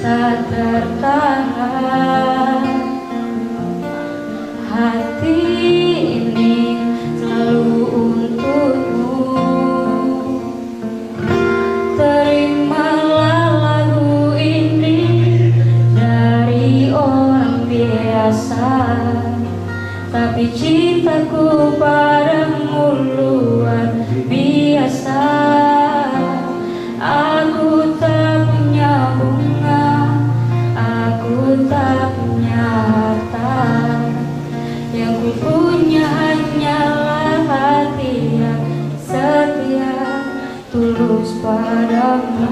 tak tertahan. Hati ini selalu untukmu. Terimalah lagu ini dari orang biasa, tapi cintaku padamu luar biasa. Aku tak punya bunga, aku tak punya harta. Yang ku punya hanyalah hati yang setia, tulus padamu.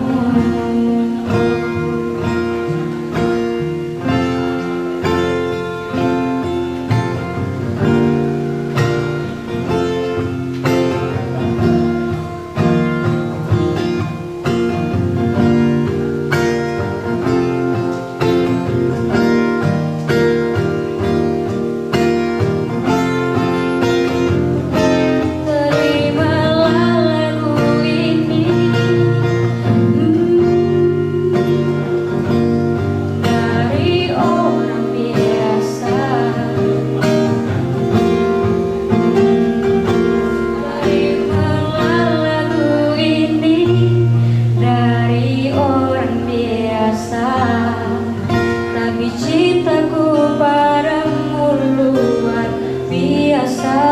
Tapi cintaku padamu luar biasa.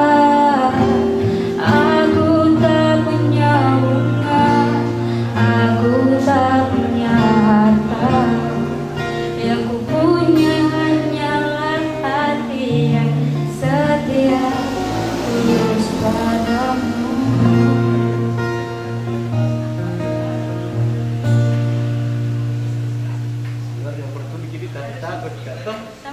Aku tak punya bunga, aku tak punya harta. Yang ku punya hanyalah hati yang setia, tulus padamu. Yang pertama jadi takut kan?